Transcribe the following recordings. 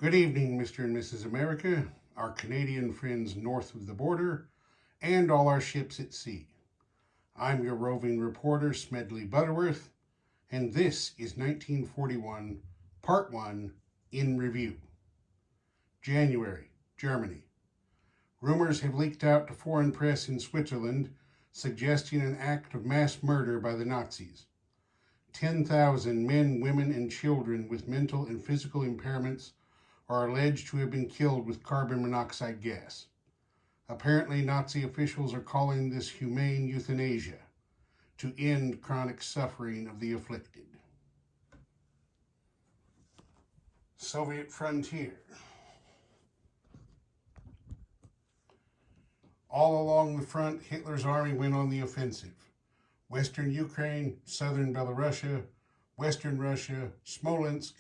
Good evening, Mr. and Mrs. America, our Canadian friends north of the border, and all our ships at sea. I'm your roving reporter, Smedley Butterworth, and this is 1941, Part 1, in Review. January, Germany. Rumors have leaked out to foreign press in Switzerland suggesting an act of mass murder by the Nazis. 10,000 men, women, and children with mental and physical impairments are alleged to have been killed with carbon monoxide gas. Apparently, Nazi officials are calling this humane euthanasia to end chronic suffering of the afflicted. Soviet frontier. All along the front, Hitler's army went on the offensive. Western Ukraine, southern Belarusia, western Russia, Smolensk,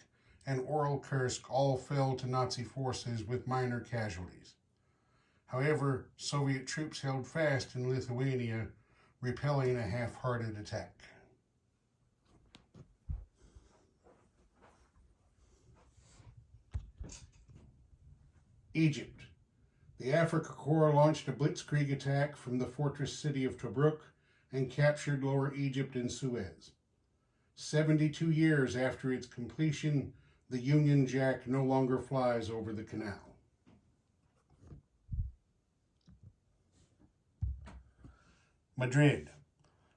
and Oral Kursk all fell to Nazi forces with minor casualties. However, Soviet troops held fast in Lithuania, repelling a half-hearted attack. Egypt. The Afrika Korps launched a blitzkrieg attack from the fortress city of Tobruk and captured Lower Egypt and Suez. 72 years after its completion, the Union Jack no longer flies over the canal. Madrid.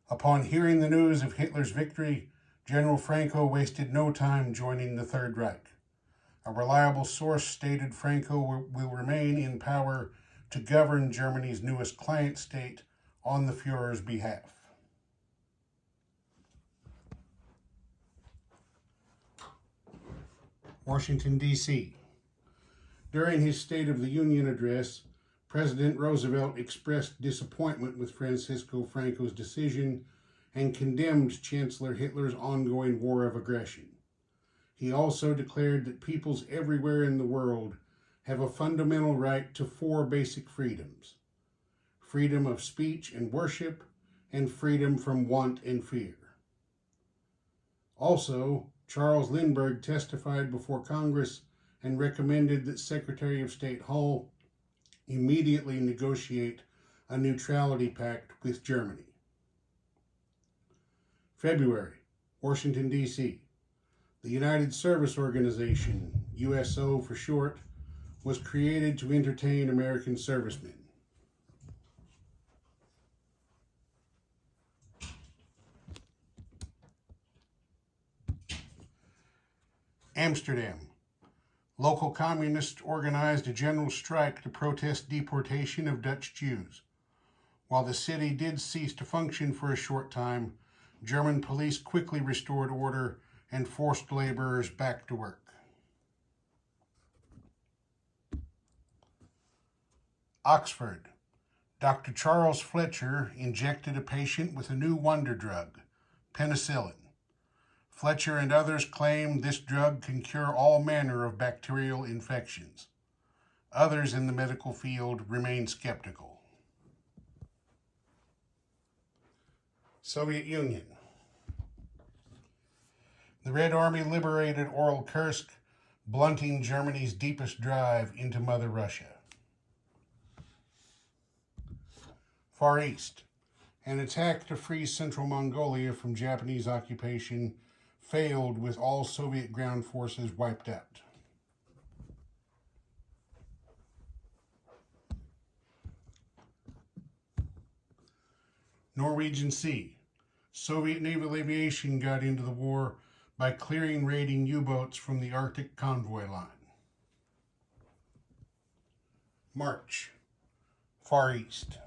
Upon hearing the news of Hitler's victory, General Franco wasted no time joining the Third Reich. A reliable source stated Franco will remain in power to govern Germany's newest client state on the Führer's behalf. Washington, D.C. During his State of the Union address, President Roosevelt expressed disappointment with Francisco Franco's decision and condemned Chancellor Hitler's ongoing war of aggression. He also declared that peoples everywhere in the world have a fundamental right to 4 basic freedoms: freedom of speech and worship, and freedom from want and fear. Also, Charles Lindbergh testified before Congress and recommended that Secretary of State Hull immediately negotiate a neutrality pact with Germany. February, Washington, D.C. The United Service Organization, USO for short, was created to entertain American servicemen. Amsterdam. Local communists organized a general strike to protest deportation of Dutch Jews. While the city did cease to function for a short time, German police quickly restored order and forced laborers back to work. Oxford. Dr. Charles Fletcher injected a patient with a new wonder drug, penicillin. Fletcher and others claim this drug can cure all manner of bacterial infections. Others in the medical field remain skeptical. Soviet Union. The Red Army liberated Oral Kursk, blunting Germany's deepest drive into Mother Russia. Far East. An attack to free Central Mongolia from Japanese occupation failed with all Soviet ground forces wiped out. Norwegian Sea. Soviet naval aviation got into the war by clearing raiding U-boats from the Arctic convoy line. March. Far East.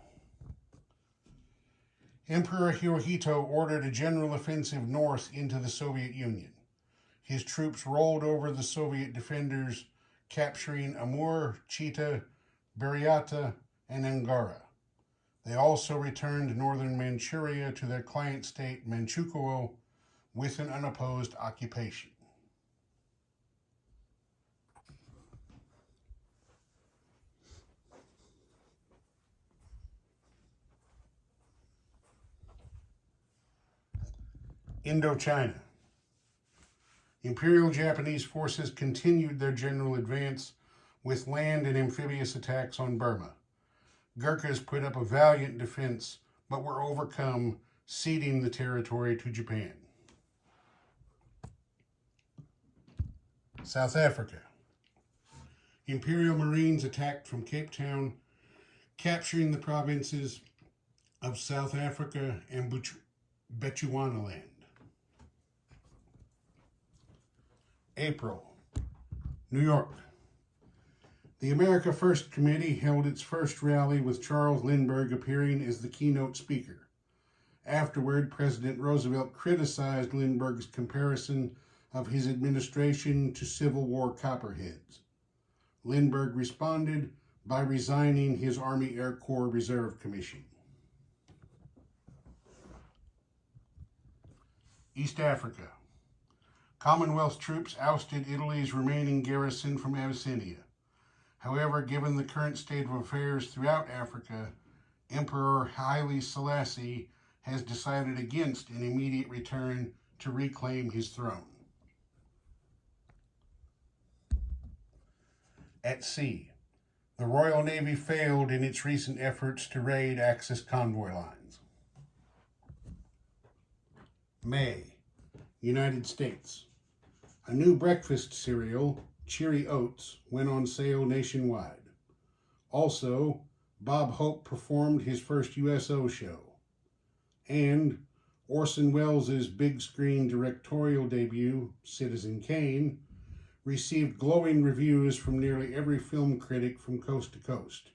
Emperor Hirohito ordered a general offensive north into the Soviet Union. His troops rolled over the Soviet defenders, capturing Amur, Chita, Buryatia, and Angara. They also returned northern Manchuria to their client state Manchukuo with an unopposed occupation. Indochina. Imperial Japanese forces continued their general advance with land and amphibious attacks on Burma. Gurkhas put up a valiant defense, but were overcome, ceding the territory to Japan. South Africa. Imperial Marines attacked from Cape Town, capturing the provinces of South Africa and Bechuanaland. April. New York. The America First Committee held its first rally with Charles Lindbergh appearing as the keynote speaker. Afterward, President Roosevelt criticized Lindbergh's comparison of his administration to Civil War copperheads. Lindbergh responded by resigning his Army Air Corps Reserve Commission. East Africa. Commonwealth troops ousted Italy's remaining garrison from Abyssinia. However, given the current state of affairs throughout Africa, Emperor Haile Selassie has decided against an immediate return to reclaim his throne. At sea, the Royal Navy failed in its recent efforts to raid Axis convoy lines. May, United States. A new breakfast cereal, Cheery Oats, went on sale nationwide. Also, Bob Hope performed his first USO show. And Orson Welles' big screen directorial debut, Citizen Kane, received glowing reviews from nearly every film critic from coast to coast,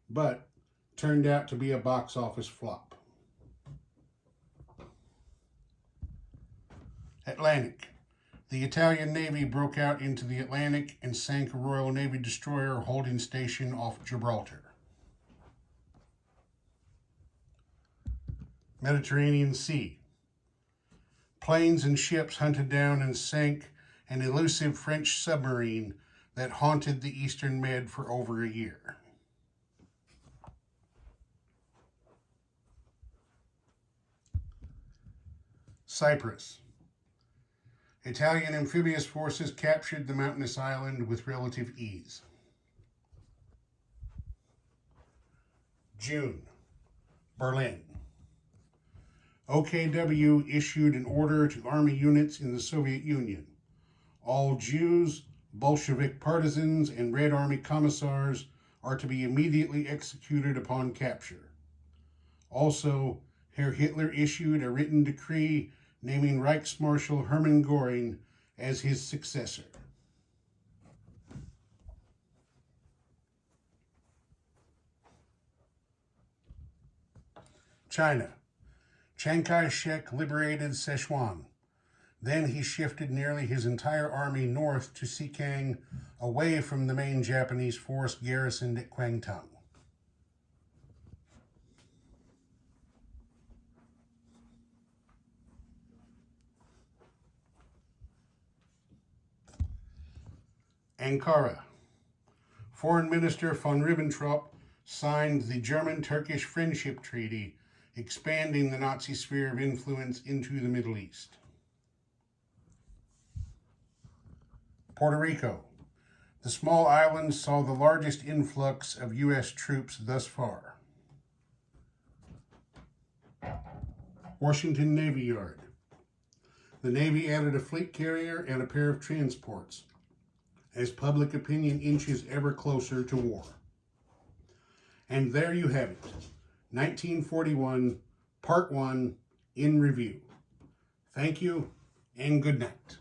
but turned out to be a box office flop. Atlantic. The Italian Navy broke out into the Atlantic and sank a Royal Navy destroyer holding station off Gibraltar. Mediterranean Sea. Planes and ships hunted down and sank an elusive French submarine that haunted the Eastern Med for over a year. Cyprus. Italian amphibious forces captured the mountainous island with relative ease. June. Berlin. OKW issued an order to army units in the Soviet Union. All Jews, Bolshevik partisans, and Red Army commissars are to be immediately executed upon capture. Also, Herr Hitler issued a written decree naming Reichsmarschall Hermann Göring as his successor. China. Chiang Kai-shek liberated Sichuan. Then he shifted nearly his entire army north to Xikang, away from the main Japanese force garrisoned at Kwangtung. Ankara. Foreign Minister von Ribbentrop signed the German-Turkish Friendship Treaty, expanding the Nazi sphere of influence into the Middle East. Puerto Rico. The small island saw the largest influx of U.S. troops thus far. Washington Navy Yard. The Navy added a fleet carrier and a pair of transports, as public opinion inches ever closer to war. And there you have it, 1941, Part 1, in review. Thank you, and good night.